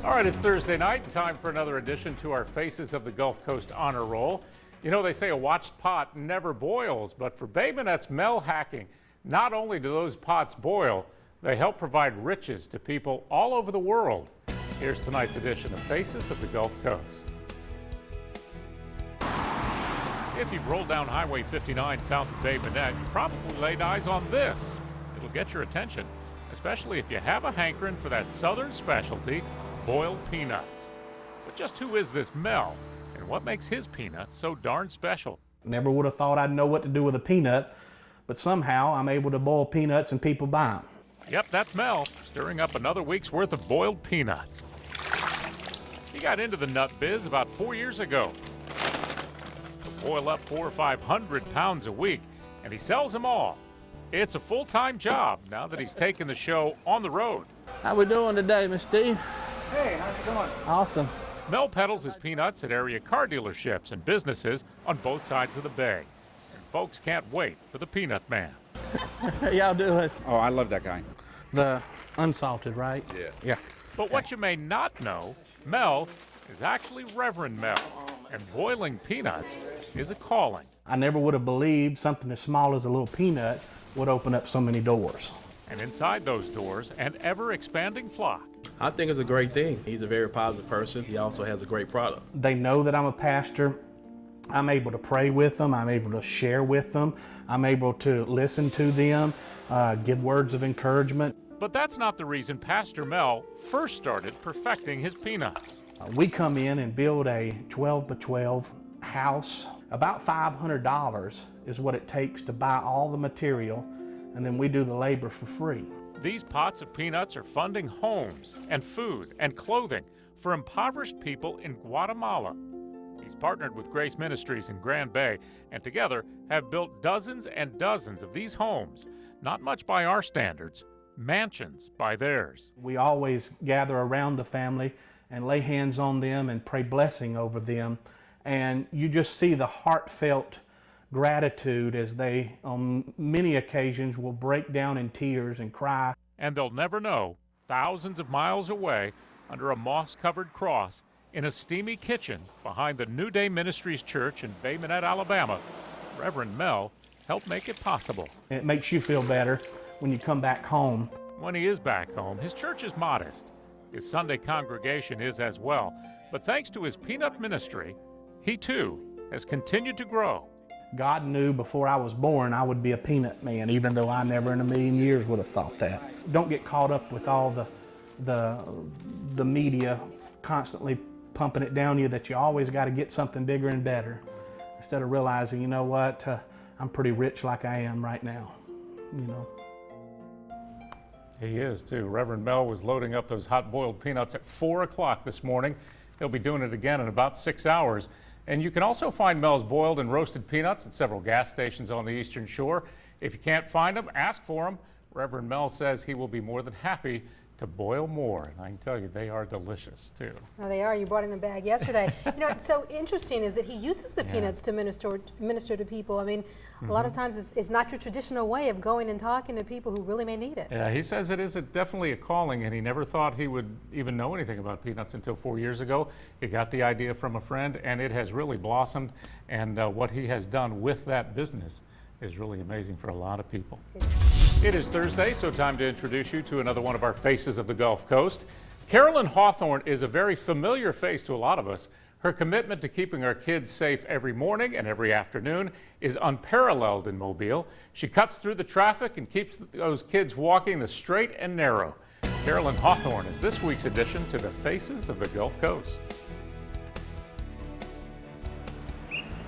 All right, it's Thursday night, and time for another edition to our Faces of the Gulf Coast Honor Roll. You know, they say a watched pot never boils, but for Bay Minette's Mel Hacking, not only do those pots boil, they help provide riches to people all over the world. Here's tonight's edition of Faces of the Gulf Coast. If you've rolled down Highway 59 south of Bay Minette, you probably laid eyes on this. It'll get your attention, especially if you have a hankering for that southern specialty, boiled peanuts. But just who is this Mel, and what makes his peanuts so darn special? Never would have thought I'd know what to do with a peanut, but somehow I'm able to boil peanuts and people buy them. Yep, that's Mel, stirring up another week's worth of boiled peanuts. He got into the nut biz about 4 years ago. He'll boil up 400 or 500 pounds a week, and he sells them all. It's a full-time job now that he's taken the show on the road. How we doing today, Miss Steve? Hey, how's it going? Awesome. Mel peddles his peanuts at area car dealerships and businesses on both sides of the bay. And folks can't wait for the Peanut Man. How y'all doing? Oh, I love that guy. The unsalted, right? Yeah. But what you may not know, Mel is actually Reverend Mel, and boiling peanuts is a calling. I never would have believed something as small as a little peanut would open up so many doors. And inside those doors, an ever-expanding flock. I think it's a great thing. He's a very positive person. He also has a great product. They know that I'm a pastor. I'm able to pray with them. I'm able to share with them. I'm able to listen to them, give words of encouragement. But that's not the reason Pastor Mel first started perfecting his peanuts. We come in and build a 12 by 12 house. About $500 is what it takes to buy all the material, and then we do the labor for free. These pots of peanuts are funding homes and food and clothing for impoverished people in Guatemala. He's partnered with Grace Ministries in Grand Bay and together have built dozens and dozens of these homes, not much by our standards, mansions by theirs. We always gather around the family and lay hands on them and pray blessing over them. And you just see the heartfelt gratitude as they, on many occasions, will break down in tears and cry. And they'll never know, thousands of miles away, under a moss-covered cross, in a steamy kitchen behind the New Day Ministries Church in Bay Minette, Alabama, Reverend Mel helped make it possible. It makes you feel better when you come back home. When he is back home, his church is modest. His Sunday congregation is as well. But thanks to his peanut ministry, he too has continued to grow. God knew before I was born I would be a peanut man, even though I never in a million years would have thought that. Don't get caught up with all the media constantly pumping it down you that you always got to get something bigger and better, instead of realizing, you know what, I'm pretty rich like I am right now, you know. He is too. Reverend Mel was loading up those hot-boiled peanuts at 4 o'clock this morning. He'll be doing it again in about 6 hours. And you can also find Mel's boiled and roasted peanuts at several gas stations on the Eastern Shore. If you can't find them, ask for them. Reverend Mel says he will be more than happy to boil more. And I can tell you, they are delicious, too. Oh, they are. You brought in a bag yesterday. You know, what's so interesting is that he uses the peanuts to minister to people. I mean, a lot of times it's not your traditional way of going and talking to people who really may need it. Yeah, he says it is definitely a calling, and he never thought he would even know anything about peanuts until 4 years ago. He got the idea from a friend, and it has really blossomed. And what he has done with that business is really amazing for a lot of people. It is Thursday, so time to introduce you to another one of our Faces of the Gulf Coast. Carolyn Hawthorne is a very familiar face to a lot of us. Her commitment to keeping our kids safe every morning and every afternoon is unparalleled in Mobile. She cuts through the traffic and keeps those kids walking the straight and narrow. Carolyn Hawthorne is this week's addition to the Faces of the Gulf Coast.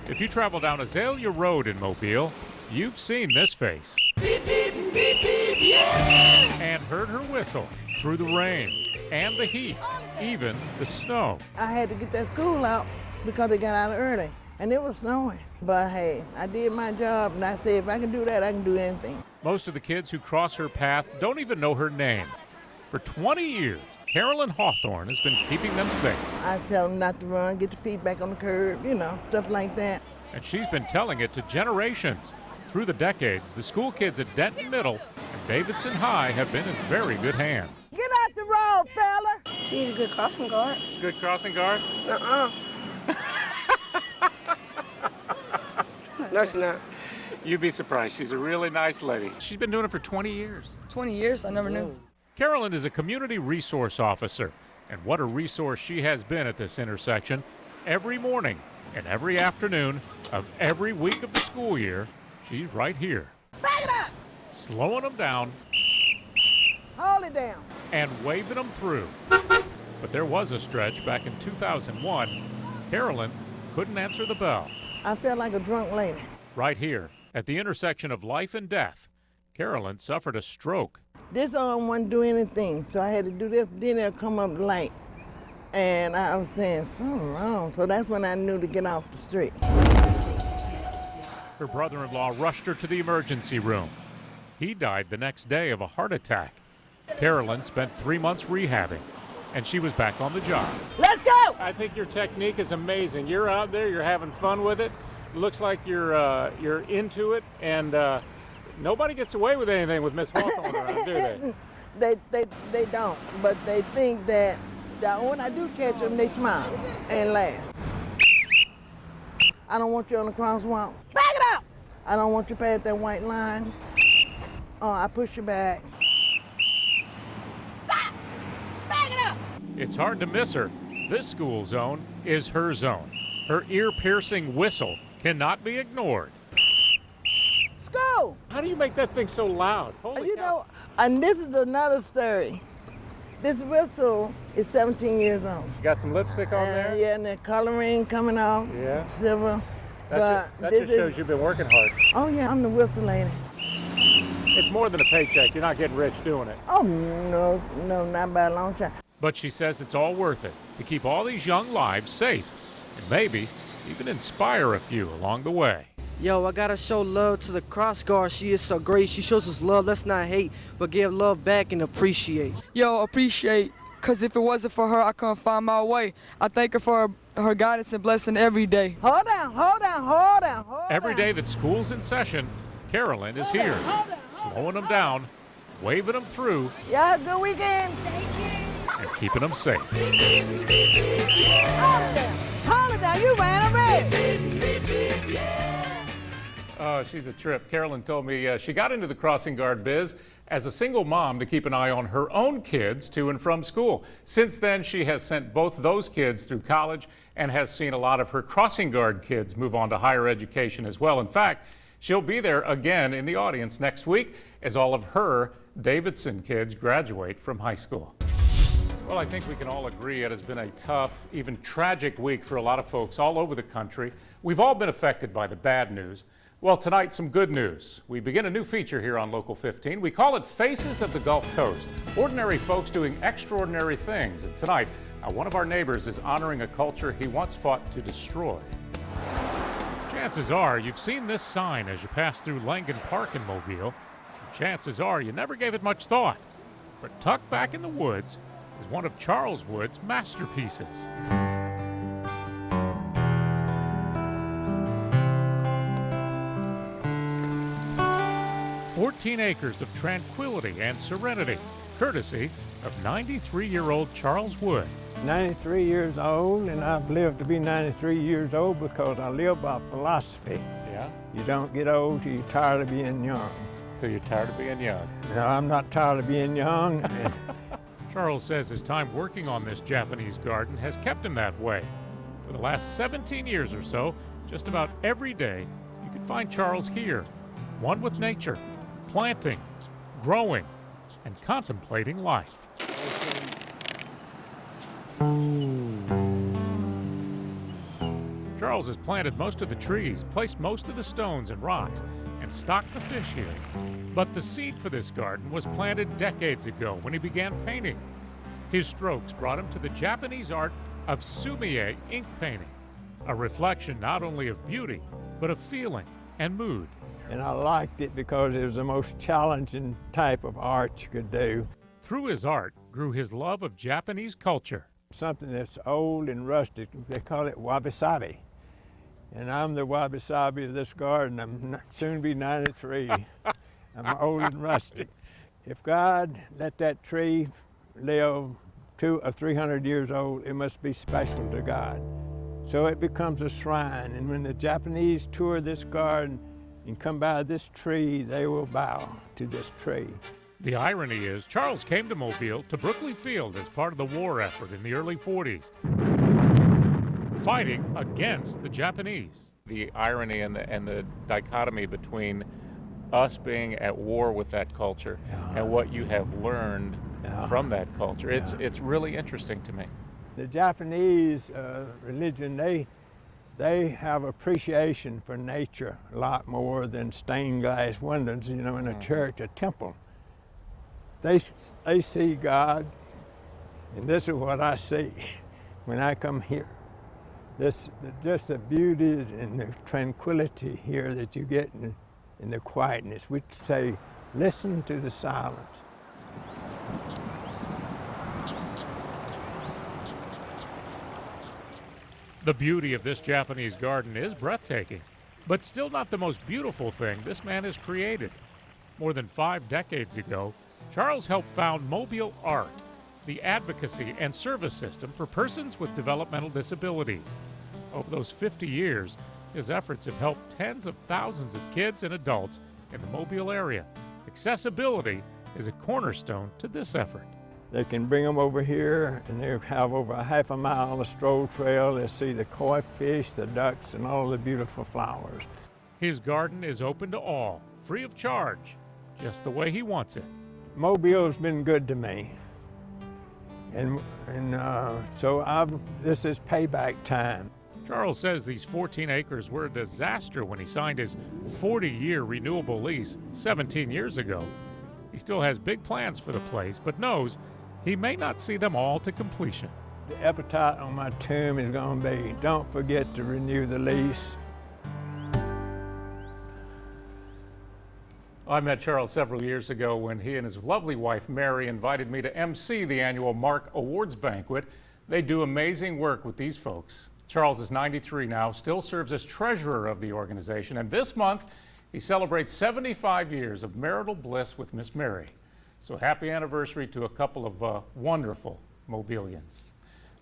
If you travel down Azalea Road in Mobile, you've seen this face. Beep, beep, beep, beep, yeah! And heard her whistle through the rain and the heat, even the snow. I had to get that school out because they got out early, and it was snowing. But hey, I did my job, and I said if I can do that, I can do anything. Most of the kids who cross her path don't even know her name. For 20 years, Carolyn Hawthorne has been keeping them safe. I tell them not to run, get your feet back on the curb, you know, stuff like that. And she's been telling it to generations. Through the decades, the school kids at Denton Middle and Davidson High have been in very good hands. Get out the road, fella! She's a good crossing guard. Good crossing guard? No, she's not. You'd be surprised. She's a really nice lady. She's been doing it for 20 years. 20 years? I never knew. Carolyn is a community resource officer, and what a resource she has been at this intersection. Every morning and every afternoon of every week of the school year, she's right here. Back it up! Slowing them down Hold it down. and waving them through. But there was a stretch back in 2001. Carolyn couldn't answer the bell. I felt like a drunk lady. Right here, at the intersection of life and death, Carolyn suffered a stroke. This arm wouldn't do anything, so I had to do this. Then it'll come up light. And I was saying, something wrong. So that's when I knew to get off the street. Her brother-in-law rushed her to the emergency room. He died the next day of a heart attack. Carolyn spent 3 months rehabbing, and she was back on the job. Let's go! I think your technique is amazing. You're out there, you're having fun with it. It looks like you're into it, and nobody gets away with anything with Miss Hawthorne around, do they? They don't, but they think that when I do catch them, they smile and laugh. I don't want you on the crosswalk. Back it up! I don't want you past that white line. Oh, I push you back. Stop! Back it up! It's hard to miss her. This school zone is her zone. Her ear-piercing whistle cannot be ignored. School! How do you make that thing so loud? Holy You cow. know, and this is another story. This whistle is 17 years old. You got some lipstick on there? Yeah, and the coloring coming off. Yeah. Silver. That just shows you've been working hard. Oh yeah, I'm the whistle lady. It's more than a paycheck. You're not getting rich doing it. Oh no, not by a long shot. But she says it's all worth it to keep all these young lives safe and maybe even inspire a few along the way. Yo, I gotta show love to the cross guard. She is so great. She shows us love. Let's not hate, but give love back and appreciate. Yo, appreciate, because if it wasn't for her, I couldn't find my way. I thank her for her guidance and blessing every day. Hold down. Every day that school's in session, Carolyn is here, slowing them down, waving them through, Y'all have a good weekend. and keeping them safe. Hold it down. You ran already. Oh, she's a trip. Carolyn told me she got into the crossing guard biz as a single mom to keep an eye on her own kids to and from school. Since then, she has sent both those kids through college and has seen a lot of her crossing guard kids move on to higher education as well. In fact, she'll be there again in the audience next week as all of her Davidson kids graduate from high school. Well, I think we can all agree it has been a tough, even tragic week for a lot of folks all over the country. We've all been affected by the bad news. Well, tonight, some good news. We begin a new feature here on Local 15. We call it Faces of the Gulf Coast. Ordinary folks doing extraordinary things. And tonight, one of our neighbors is honoring a culture he once fought to destroy. Chances are you've seen this sign as you pass through Langan Park in Mobile. Chances are you never gave it much thought. But tucked back in the woods is one of Charles Wood's masterpieces. 14 acres of tranquility and serenity, courtesy of 93-year-old Charles Wood. 93 years old, and I've lived to be 93 years old because I live by philosophy. Yeah? You don't get old till you're tired of being young. So you're tired of being young. No, I'm not tired of being young. Charles says his time working on this Japanese garden has kept him that way. For the last 17 years or so, just about every day, you can find Charles here, one with nature, planting, growing, and contemplating life. Charles has planted most of the trees, placed most of the stones and rocks, and stocked the fish here. But the seed for this garden was planted decades ago when he began painting. His strokes brought him to the Japanese art of sumie ink painting, a reflection not only of beauty, but of feeling and mood. And I liked it because it was the most challenging type of art you could do. Through his art grew his love of Japanese culture. Something that's old and rustic, they call it wabi-sabi. And I'm the wabi-sabi of this garden. I'm soon be 93. I'm old and rustic. If God let that tree live 200 or 300 years old, it must be special to God. So it becomes a shrine, and when the Japanese tour this garden and come by this tree, they will bow to this tree. The irony is, Charles came to Mobile, to Brookley Field, as part of the war effort in the early 40s, fighting against the Japanese. The irony and the dichotomy between us being at war with that culture and what you have learned from that culture, it's really interesting to me. The Japanese religion, they have appreciation for nature a lot more than stained glass windows, you know, in a church, a temple. They see God, and this is what I see when I come here. Just the beauty and the tranquility here that you get in the quietness. We say, listen to the silence. The beauty of this Japanese garden is breathtaking, but still not the most beautiful thing this man has created. More than 5 decades ago, Charles helped found Mobile Art, the advocacy and service system for persons with developmental disabilities. Over those 50 years, his efforts have helped tens of thousands of kids and adults in the Mobile area. Accessibility is a cornerstone to this effort. They can bring them over here, and they have over a half a mile of stroll trail. They'll see the koi fish, the ducks, and all the beautiful flowers. His garden is open to all, free of charge, just the way he wants it. Mobile's been good to me, and so this is payback time. Charles says these 14 acres were a disaster when he signed his 40-year renewable lease 17 years ago. He still has big plans for the place, but knows he may not see them all to completion. The epitaph on my tomb is going to be, don't forget to renew the lease. I met Charles several years ago when he and his lovely wife, Mary, invited me to MC the annual Mark Awards banquet. They do amazing work with these folks. Charles is 93 now, still serves as treasurer of the organization, and this month he celebrates 75 years of marital bliss with Miss Mary. So happy anniversary to a couple of wonderful Mobilians.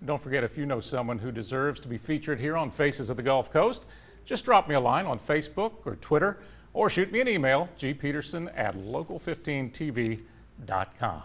Don't forget, if you know someone who deserves to be featured here on Faces of the Gulf Coast, just drop me a line on Facebook or Twitter, or shoot me an email, gpeterson@local15tv.com.